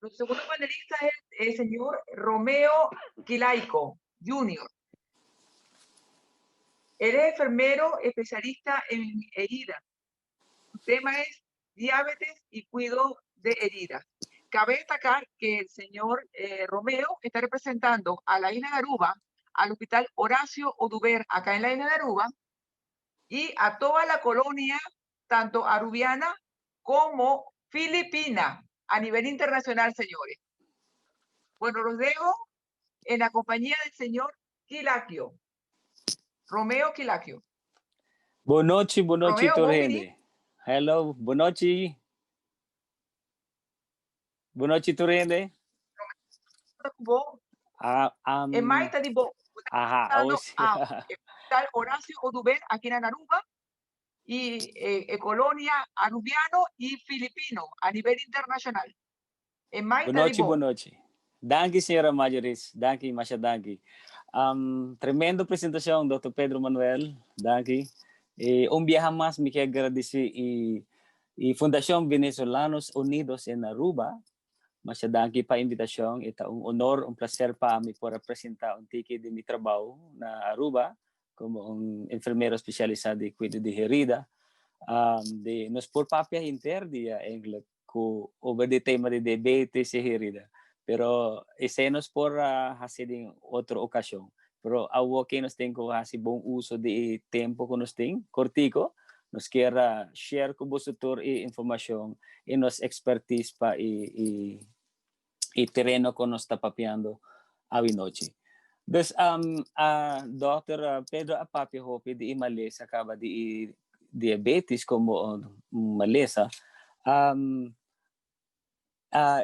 Nuestro segundo panelista es el señor Romeo Kilayko, Jr. Él es enfermero especialista en herida. Su tema es diabetes y cuido de herida. Cabe destacar que el señor Romeo está representando a la isla de Aruba, al Hospital Horacio Oduber, acá en la isla de Aruba, y a toda la colonia, tanto arubiana como filipina, a nivel internacional, señores. Bueno, los dejo en la compañía del señor Kilayko, Romeo Kilayko. Boa noite, Romeo, Torrende. Hello, boa noite. Boa noite, Torrende. En Maita de Bo, Ajá, oh, sí. Hospital Horacio Oduber, aquí en Aruba, y colonia arubiano y filipino a nivel internacional. En Maita de Bo. Boa noite. Danke, senhora Majoris. Danke, Masha, danke. Tremendo apresentação, Dr. Pedro Manuel. Danke. Viaje más me quero agradecer e Fundação Venezolanos Unidos em Aruba. Masha, danke pa invitação. É honor, prazer para mim por apresentar tique de meu trabalho na Aruba como enfermero especialista de Cuido di Herida. De nos por papia interdia eigenlijk over de tema de diabetes e herida. Pero esse nos por hacer em outra ocasião. Pero awo que nos tem que fazer bom uso de tempo que nos tem, cortico, nos quer share com você e informação e nos expertise para e terreno que nos está papiando a noite. Dus Dr. Pedro Apapi hopi di Malesa acaba de diabetes como malesa.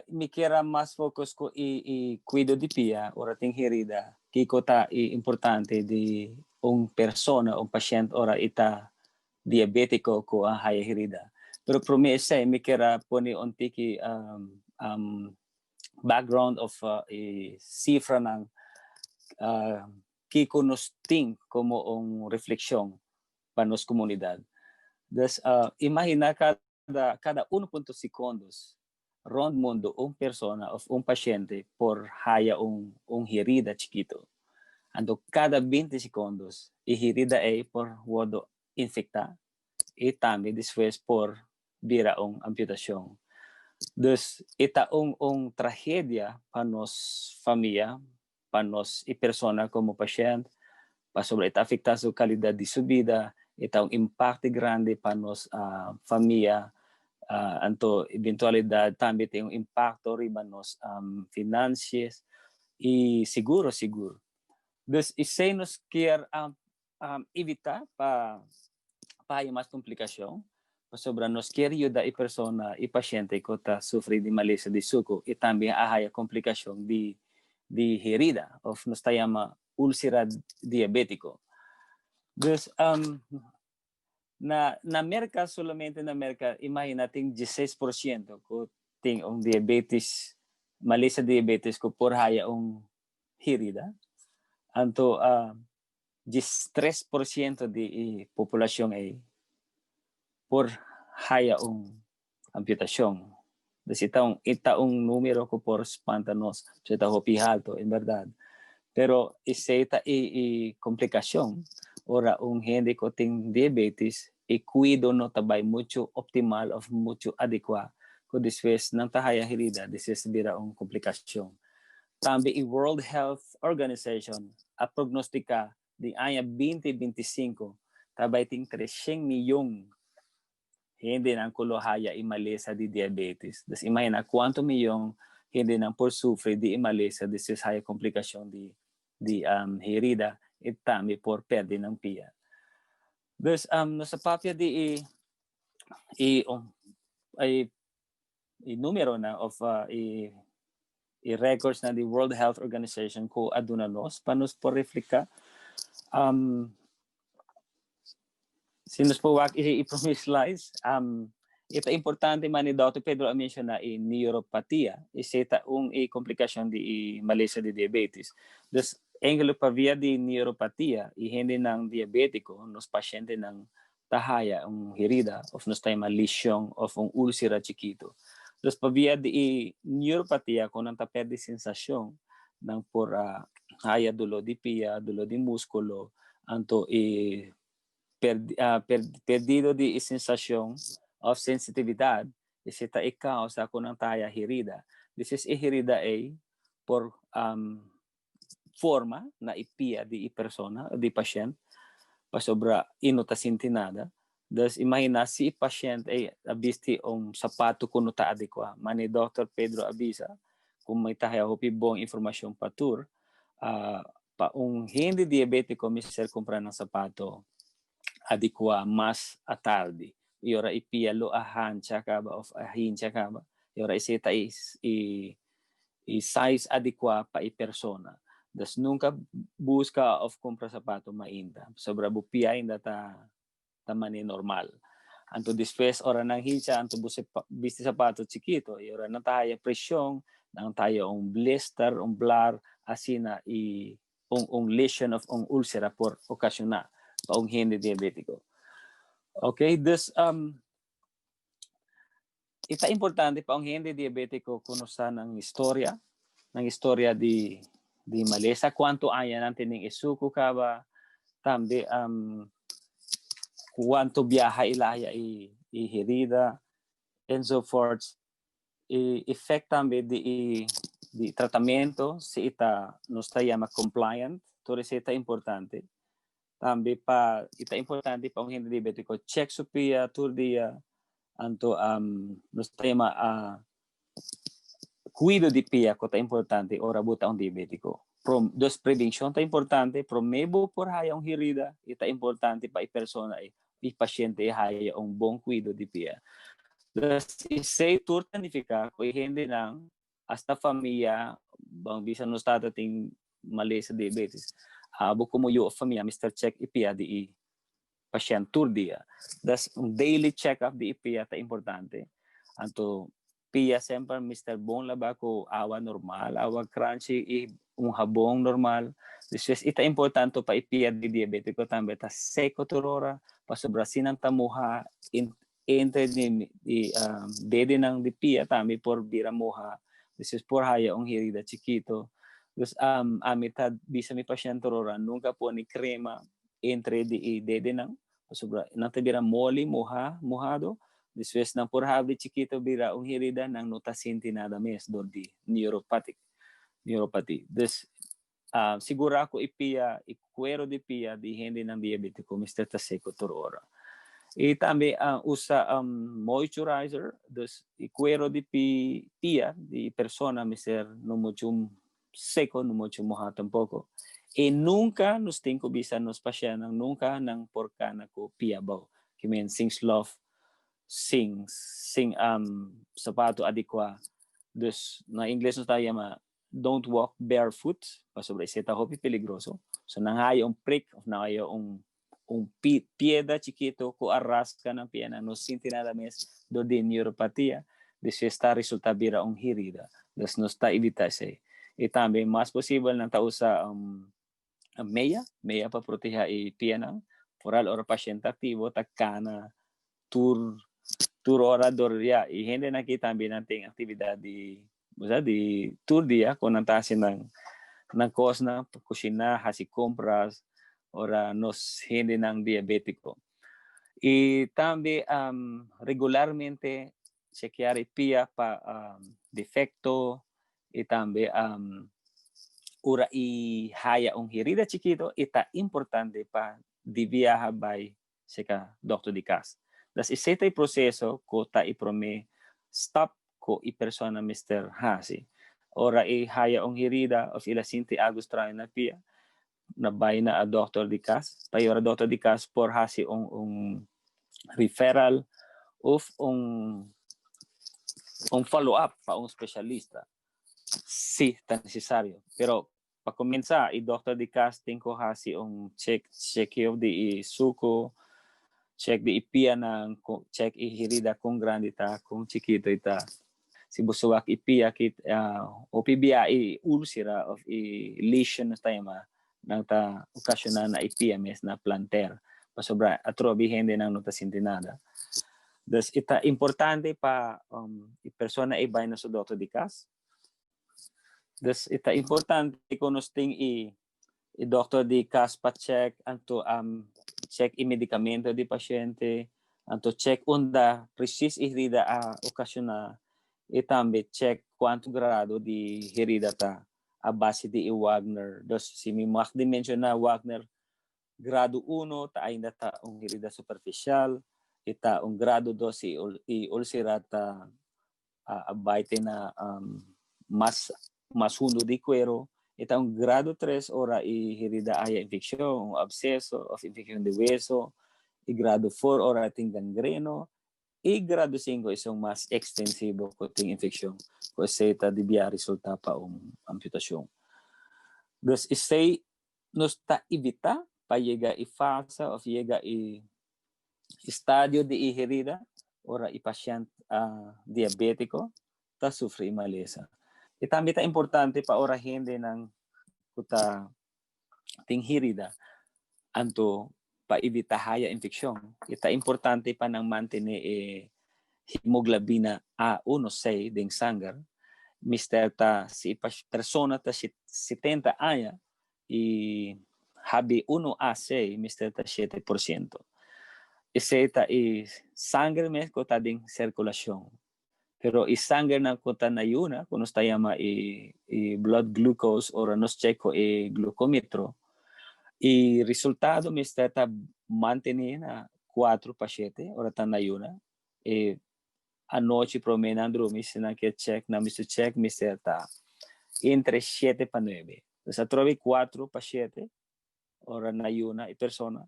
Me quero mais focus com e cuido de pia, ora tem herida, que cota importante de persona, paciente, ora está diabético com a herida. Pero para mim, me quero pôr tiki background of cifra ng que nos tem como reflexão para nossa comunidade. Dus, imagina cada 1.2 segundos round mundo persona ou paciente por haya herida chiquito. Ando cada 20 segundos herida por wado infectar e também depois por vira amputação. Dus ita tragédia para nos família, para nos e persona como paciente, para sobre ita afectar sua qualidade de sua vida, ita impacto grande para nos família, anto eventualidade também tem impacto riba nos finanças e seguro. Dus isso nos quer evitar para mais complicação. Sobre nos quer ajudar a persona e paciente que está sofrendo de malesa de suco e também a complicação de herida, ou nos chama Ulcera Diabetico. Dus, na América, solamente na América, imagina, tem 16% que tem diabetes, malesa diabetes que por haya herida. Anto, 13% de população é por haya amputação. Ita número que por espantanos, se está halto, en verdad. Pero esta complicação, ora gente que tem diabetes e cuido no tabay muito optimal ou muito adequado, que después não tá haya herida, después vira complicação. Também o World Health Organization a prognostica de ano 2025 tabay tem 300 milhões hindi nang kulohaya e malesa de diabetes. Dus imagina quanto milhão hindi nang por sufre de malesa de haya complicação de herida e também por perda ng pia. Dus nasa papya de número na of records na the World Health Organization ko aduna nos panos por refleka Sinos po wak i-promise slides. Ito importante man ni Dr. Pedro mention na neuropatia. Ita komplikasyon di malesa de diabetes. Dus, engelo pa via di neuropatia, hindi ng diabetiko, nos pasyente ng tahaya ang herida of nos tayo lesion of ang ulcera chiquito. Dos pa via di neuropatia kung nang taperde sensasyon ng por haya dulo di pia, dulo di muskulo, anto perdido di sensasyon of sensitividad, isita ikaw sa kunang taya herida. This is a herida A por forma na ipia di persona, di patient, pa sobra inotasintinada. Das imagina si patient ay abisti sapato kuno ta adekwa. Mani Dr. Pedro Abisa, kung may tayo hupibong informasyon patur, pa hindi diabetico mister comprar ng sapato adekwa mas atardi. Iora ipialo ahancha ka ba of ahincha ka ba. Iora isita size adekwa pa persona. Das nunca busca of compra sapato mainda. Sobra bupia inda tamani normal. Anto después ora nang hincha anto bisti sapato chiquito, y ora nang tayo presyon, nang tayo blister, blar, asina lesion of ulcera por ocasiona pa hindi diabetico. Okay, this ita importante pa hindi diabetico kunusa ng istorya di malesa, kwanto aya natin ng isuko ka ba, tambi cuánto viaja ilaya herida, and so forth. Effect también de tratamiento, si ita nos llama compliant, todo eso está importante. También ita importante pa un hindi diabetico, check supia, tur dia, anto nos llama cuido di pia, ko ta importante, ora buta un diabetico. Dos prevention ta importante, promebo por haya un herida, ita importante pa persona i pasyente haya ang buong cuido di pia. Thus, isay turtanifica ko hindi nang hasta familia bang bisa no stata ting mali sa diabetes. Buko mo yung familia, Mr. Check ipia di pasyente tur dia. Thus, daily check-up di ipia ta importante. Anto, pia sempre Mr. Bon laba ko awa normal, awa crunchy, habong normal. This ita importante pa ipia di diabetico tambe ta seko turora pasobra sinang tamuha entre dede ng di pia tambe por bira moha. This is por haya ang herida chiquito. This amita bisa mi pasyente turora nunca po ni crema entre di dede ng pasobra nang tabira moli mohado. This is nang por haya chiquito bira ang herida ng notasinti nada mes do di neuropathy. This siguro ako cuero di pia di hindi ng diabetico Mr. Taseco Torora. E también usa moisturizer, dus cuero di pia di persona Mr. no mucho seco, no mucho moja tampoco. E nunca nos tengo bisa nos pasyente nunca nang porcana ko pia bao. Kimen sing sloth, sing sapato adekwa. Dus na English nos tayo don't walk barefoot, pasobra iseta hopi peligroso. So nangayo prick of nangayo pieda chiquito ko arras ka ng piena no sinti nada mes do de neuropatia. This está resulta bira herida. Das nos ta evitase. E también mas posible nang tausa meya pa proteja piena foral or pasyente aktibo takana tur orador ya. E hindi nakita también nating aktibidad di tour dia kung nantasin ng cause na kusina, hasi compras, ora nos hindi ng diabetico. Y también regularmente chequear pia pa defecto y también ura haya herida chiquito ita importante pa di viaja by seka doktor di kas. Das iseta proseso ko ta iprome stop ko persona Mr. Hasi. Ora haya herida of ila sinti agustrayo na pia na bay na a doktor di kas. Payora doktor di kas por hasi referral of follow-up pa specialista. Si, tan necesaryo. Pero pa komensa, doktor di kas tingko hasi check di suko, check di ipia ng check herida kung grande ta, kung chiquito ita. Si busuwak ipia kit opibia ulcera of lesion na tayo nang ta okasyonan na ipia mes na planter pasobra atrobi hindi nang nutasinti nada. Dus ita importante pa persona ibay na sa doktor di kas. Dus ita importante kunosting i doktor di kas pa check anto check i medikamento di pasyente anto check unda precis herida a okasyon itambe check quanto grado di herida ta a base di Wagner. Dos si Mimak dimension na Wagner grado 1 ta ainda ta ang herida superficial, ita ang grado 2 si ulcera ta abaite na mas hundo di cuero, ita ang grado 3 ora i herida aya infeksyon, absceso of infeksyon de hueso, i grado 4 ora ting gangreno, i grado 5 isang mas extensibo ko ting infeksyon ko seta di biya resulta pa amputasyon. Dus isay nos ta ibita pa llega i fase of llega i estadio de herida ora i pasyente diabético ta sufre malesa. Itambita importante pa ora hindi ng kuta ting herida anto paibita haya infeksyon. Ita importante pa ng mantene hemoglobina A1C ding sangre. Mister ta si persona ta 70 aya i habi 1AC mister ta 7%. Iseta sangre mes kota ding sirkulasyon. Pero sangre ng kota na yuna kung nos tayama blood glucose or nos check ko glucometro. I resultado mister ta mantene na 4 pa 7 ora ta na yuna. Anoche promenando drumis na que check na mister ta entre 7 pa 9. Sa trovi 4 pa 7 ora na yuna persona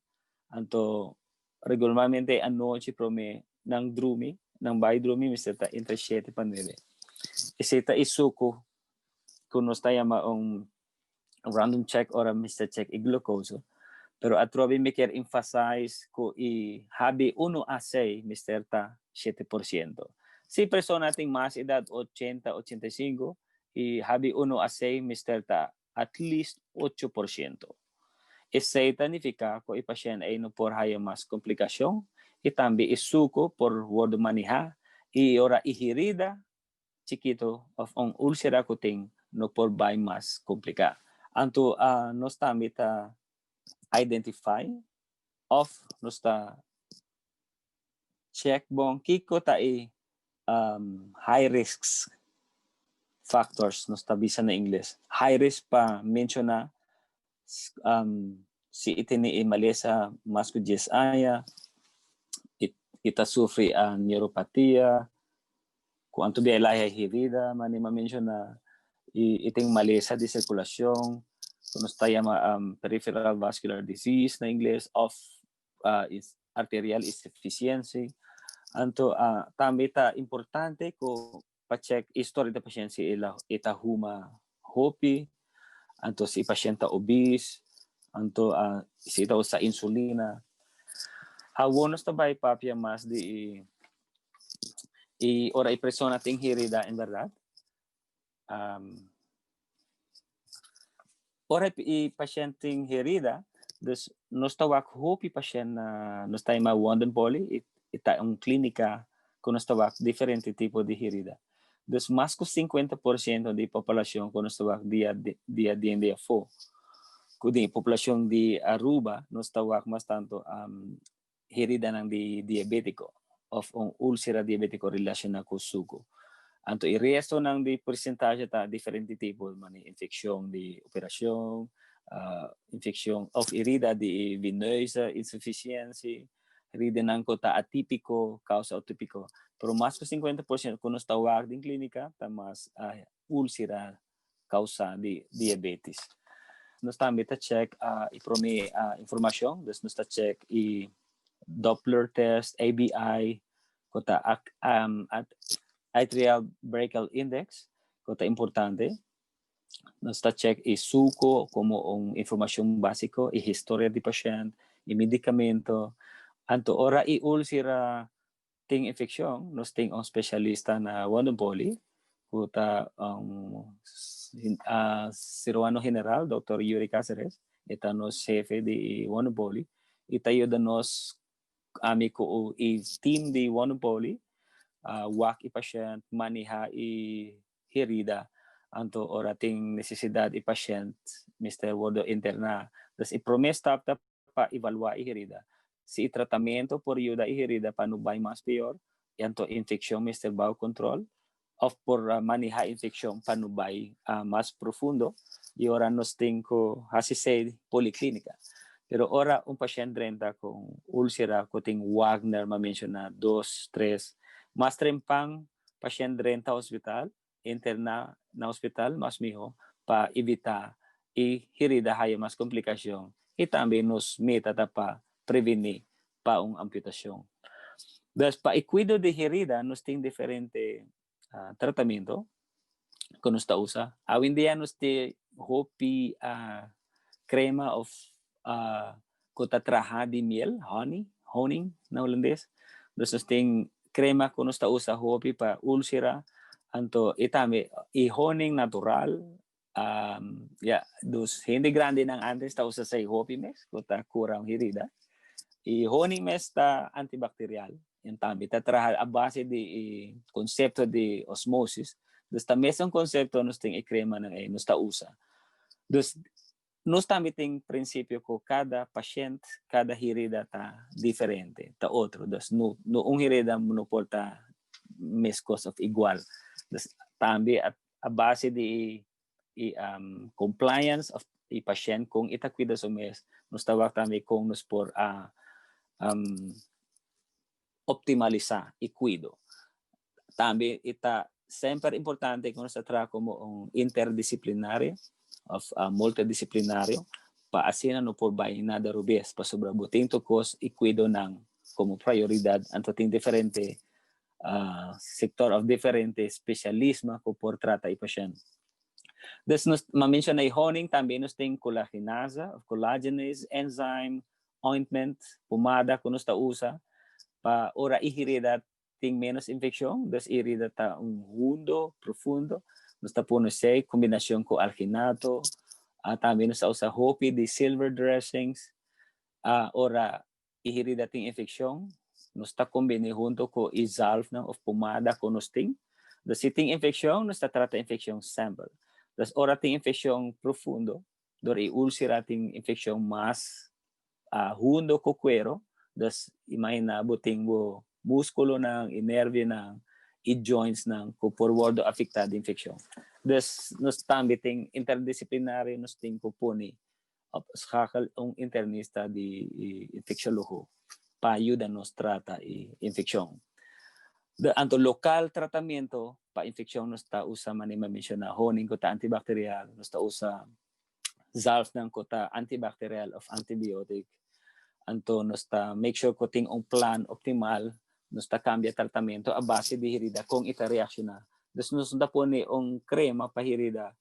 anto regularmente anoche prome nang drumi nang bay drumi mister ta entre 7 pa 9. Isita isuko kung nos tayama random check ora mister check glucose. Pero atrobi me quer emphasize ko habi 1AC mister ta 7%. Si persona ting mas edad 80, 85, habi 1AC mister ta at least 8%. Esa significa ko ipasyen ay no por haya mas komplikasyon, itambi isuko por word maniha, ora herida chiquito of ang ulcera kuting no por bay mas komplika. Anto nos tambi ta identify of nosta check bong kiko ta high risks factors nosta bisa na English. High risk pa mention na si itini malesa mas kudjes aya ita sufri neuropatia kung anto biya lahi herida mani ma-mention na iting malesa di sirkulasyon kung tayama peripheral vascular disease na English of arterial insufficiency. Anto tambi ta importante ko pa-check history da pasyente ita huma hopi, anto si pasyente obese, anto si ita sa insulina. Hawonos ta bay papia mas di ora persona ting herida en verdad. Ora pasyenteng herida, dus nos tawag hopi pasyen na nos tayo ma-wandon poli, ita ang klinika kung nos tawag diferente tipo de herida. Dus mas ko 50% di populasyon kung nos tawag dia DNDFO. Kung di populasyon di Aruba, nos tawag mas tanto herida ng di Diabético of ang Ulcera Diabetico relasyon na kusuko. Anto i-resto ng di percentage ta diferente tipo mani infeksyon di operasyon, infeksyon of herida di venosa insufficiency, herida ng kota atipiko, causa atipiko. Pero mas ko 50% kung nos tawag din klinika ta mas ulcera causa di diabetes. Nos tambi ta check ipromi informasyon, nos ta check Doppler test, ABI, kota at atrial brachial index, kota importante. Nos ta check suko como ang informasyon basiko, historia di pasyente, medikamento, anto ora ulcera ting infeksyon, nos ting ang specialista na wandopoli, kota Cirujano General, Dr. Yuri Cáceres, ita nos jefe di wandopoli, itayo danos ami ko i team di Wanupoli, wak i pasyent, maniha i herida, anto orating necesidad i pasyent, Mr. Wodo interna. Tas i-promes tapta pa evalua i herida. Si tratamento por ayuda i herida panubay mas peor, yanto infeksyon Mr. Bau control, of por maniha infeksyon panubay mas profundo, y ora nos tengo hasisay policlínica. Pero ora un pasyente renta con ulcera kuting Wagner ma-mention na 2, 3, mas trempang pasyente renta hospital, interna na hospital, mas miho, pa evita i herida haya mas komplikasyon. E também nos meta pa prevenir pa un amputasyon. Das pa cuido de herida, nos tem diferente tratamento que nos usa. Hoy en día nos te hopi crema of kota traha di miel, honing na holandés. Dus nos ting crema que nos usa hopi pa ulcera, anto itame i honing natural. Dus hindi grande ng antes ta usa sa hopi mes, kota kurang herida. I honing mes ta antibacterial. Yung tami, tatraha a base di konsepto di osmosis. Dus ta mesong konsepto nos ting i-crema ng nos ta usa. Dus nos tami ting prinsipyo ko kada pasyente, kada herida ta diferente, ta otro. Dus noong herida monoporta mes cause of igual. Dus tambi at a base di compliance of i pasyente kung itakwida so mes, nos tawag tami kung nos por optimaliza i cuido. También ita sempre importante kung sa tra como un interdisciplinario of multidisciplinario pa asina no por bay nada rubes pa sobrabuting to cause i cuido ng como prioridad anto ting diferente sector of diferente especialismo ko por trata i pasyente. This nos ma-mention na i-honing también nos ting collagenasa of collagenase enzyme ointment pomada kung nos ta usa pa ora i herida ting menos infeksyon, das herida ta un hundo profundo, nos ta puno say kombinasyon ko alginato, también nos usa hopi di silver dressings, ora i herida ting infeksyon, nos ta kombine junto ko i salve na of pomada ko nos ting, das ting infeksyon, nos ta trata infeksyon sample, das ora ting infeksyon profundo, dor i ulcera ting infeksyon mas hundo ko cuero, das imagina buting mo músculo ng, inervyo ng, i-joints ng, forward affected infection. Dus, nos tambiting interdisciplinary, nos ting kupuni, skakal ang internista di infeksologo, pa ayuda nos trata infeksyon. Anto lokal tratamiento, pa infeksyon nos ta usa manima-mention na honing ko ta antibacterial, nos ta usa salve ng ko ta antibacterial of antibiotic, anto nos ta make sure ko ting ang plan optimal, nos ta cambia tratamento a base de herida kung ita reaksyon na. Dus nos ta po ni ang krema pa herida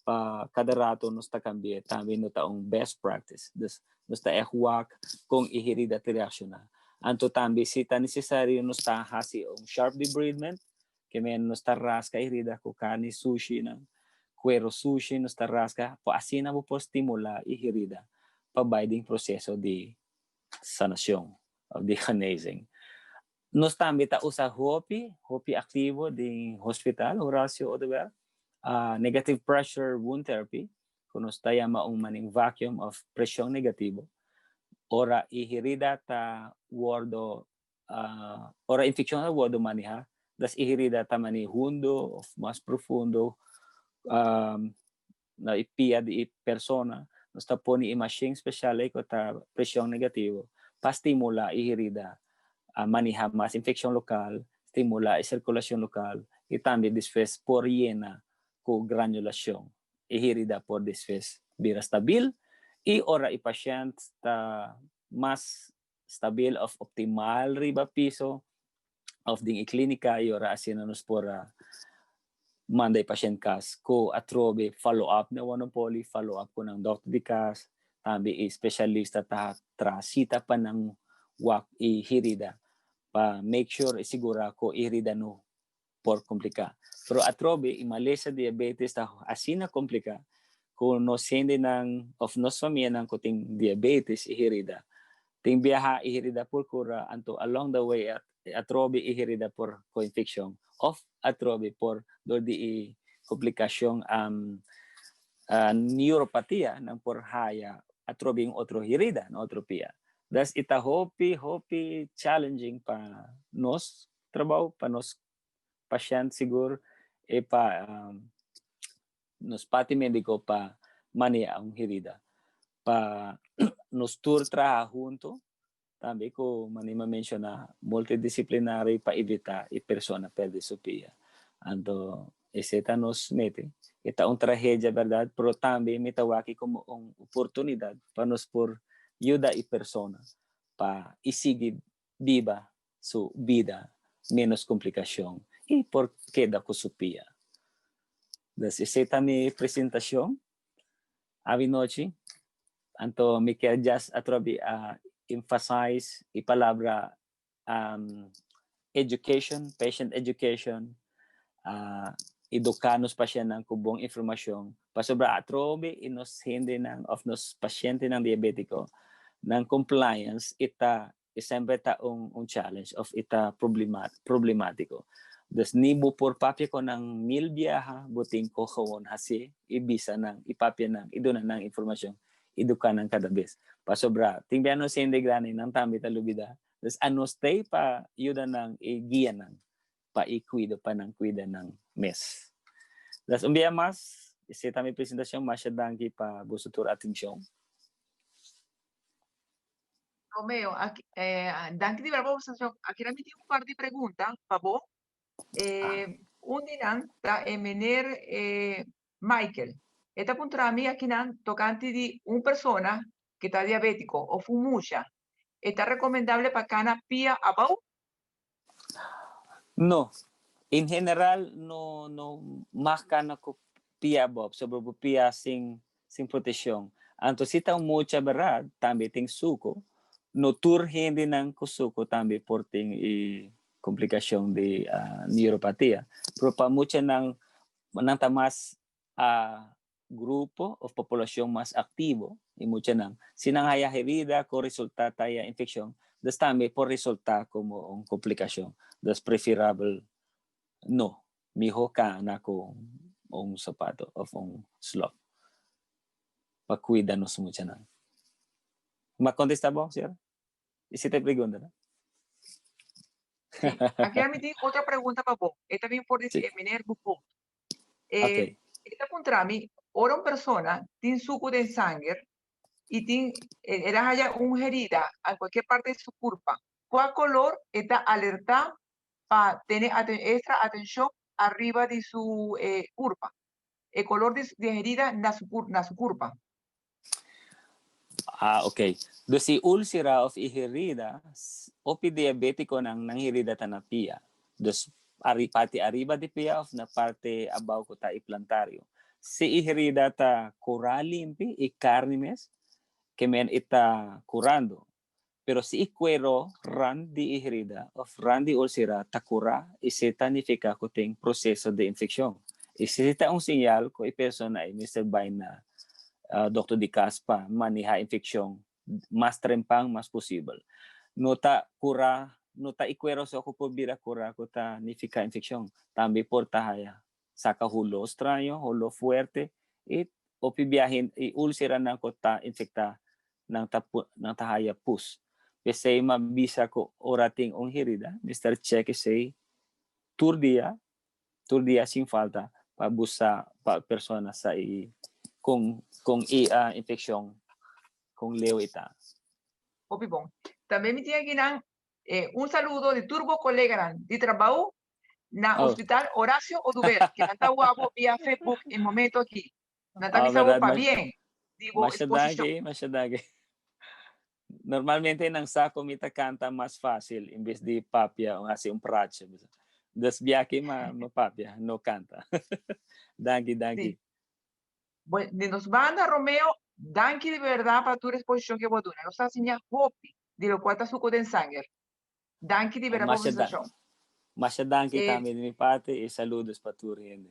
pa kada rato nos ta cambia tambi no ta ang best practice. Dus nos ta ehwak kung i herida ti reaksyon na. Anto tambi si ta necessary nos ta hasi ang sharp debridement kemen nos ta rasca herida ko kani sushi na cuero sushi nos ta rasca po asina mo po stimula i herida pa binding proseso di sanasyon of the canazing. Nos tambi ta usa hopi aktivo di hospital, Horacio Odewer, negative pressure wound therapy, kunos tayo maong maning vacuum of presyon negatibo, ora i herida ta wardo, ora infeksyon na wardo maniha, das i herida ta mani hundo of mas profundo, na ipia di persona, nos ta po ni imaging speciale ko ta presyon negatibo, pa stimula i herida, maniha mas infeksyon lokal, stimula sirkulasyon lokal, e también después por llena ko granulasyon. E herida por después bira stabil, e ora i pasyente ta mas stabil of optimal riba piso of ding iklinika, e ora asina nos por manday pasyente kas ko atrobe follow-up na Wanupoli, follow-up ko ng Dr. Dikas, tambi specialista ta trasita pa ng wak i herida, pa make sure isigura ko herida no por komplika. Pero atrobe imalesa diabetes ta asina komplika kung no sende ng of nos familya ng kuting diabetes herida ting biyaha iherida por cura anto along the way atrobi iherida por co-infection of atrobi por do di komplikasyon neuropatia ng por haya atrobi yung otro herida no otro pia. Das ita hopi challenging pa nos trabaho pa nos pasyent siguro pa nos pati medico pa mania ang herida pa nos tour trabajo junto tambi ko manima mention na multidisciplinary pa evita i persona perde supia ando iseta nos mete ita un tragedia verdad pero tambi mitawaki como un oportunidad pa nos por ayuda i persona pa isigid viva su vida menos komplikasyon y por queda ko supia. Das iseta mi presentación avinochi anto mi quer just atrobi emphasize i palabra education, patient education, educar nos pasyente ng kubong informasyon pasobra atrobi inos hindi of nos pasyente ng diabetiko ng compliance ita sempre ta un challenge of ita problematiko. Das nibo por papya ko ng milbiyaha buting ko kawon hasi ibisa ng ipapya ng iduna ng informasyon eduka ng kada bes. Pasobra tingbiano sa hindi grani ng tambi talubida. Das ano stay pa yuda ng igiya ng pa ikuido pa ng kuida ng mes. Das umbiya mas isita mi presentasyon masyadangki pa busutur atensyon. Romeo, aquí, danke di bravo, aquí la metí un par de preguntas, por favor. Un dinan da emener Michael. Esta puntura mí aquí nan tocante di un persona que está diabético o fumucha. ¿Está recomendable para cana pia abau? No. In general no más kana ko pia bob sobre pia sing proteksyon. Anto sita mucha berat tambi ting suko no turhin din ng kusuko tambi porting komplikasyon di neuropatia. Pero pa mucha ng tamas grupo o populasyon mas aktibo y mucha ng sinanghaya herida ko resulta taya infeksyon das tambi por resulta como komplikasyon. Das preferable no. Miho ka na ko ang sapato of ang slop. Pakuida nos mucha ng. ¿Ma-contesta mo, sir? Hiciste pregunta, ¿no? Sí. Aquí a mí tengo otra pregunta para vos. Esta bien por decir, Eminer Bufo. Okay. Esta puntra mí, ora una persona, tiene suco de sangre y tiene, era haya una herida a cualquier parte de su curva. ¿Cuál color está alerta para tener extra atención arriba de su curva? El color de herida na su curva. Okay. Do si ulcera of herida, opi diabetico ng herida tanapia. Dos pati arriba di pia of na parte abaw ko ta implantario. Si herida ta coralimpi i carnimes, que men ita curando. Pero si cuero ran di herida of ran di ulcera ta cura, isita significa ko ting proseso de infeksyon. Isita un senyal ko i persona ay Mr. Baina Dr. Di Caspa, maniha infeksyon, mas trempang, mas possible. Nota cura, nota ikwero sa ko po bira cura ko ta nifika infeksyon. Tambi por tahaya. Saka hulo estranyo, hulo fuerte, it opi biyahin, ulcera ng ko ta infekta ng tahaya pus. Kasi mabisa ko orating ong herida, Mr. Check say, turdia sin falta, pabusa pa persona sa kung infeksyon kung leo ita. Opi bon. También me tiene aquí un saludo de turbo colega de trabajo na Hospital Horacio Oduber, que está guapo vía Facebook en momento aquí. Nata sabor pa bien. Digo, masyadagi. Normalmente nang sa komita kanta mas fácil imbes di papia o kasi prache. Das biaki mapapia, no canta. Danki. Sí. Bueno, nos manda Romeo, danke de verdad para tu exposición que vos duna. Nos enseña hopi, de lo cual está suco de sangre. Danke de verdad por tu exposición. Masyadangki kami ni pati, saludos pa tu rin.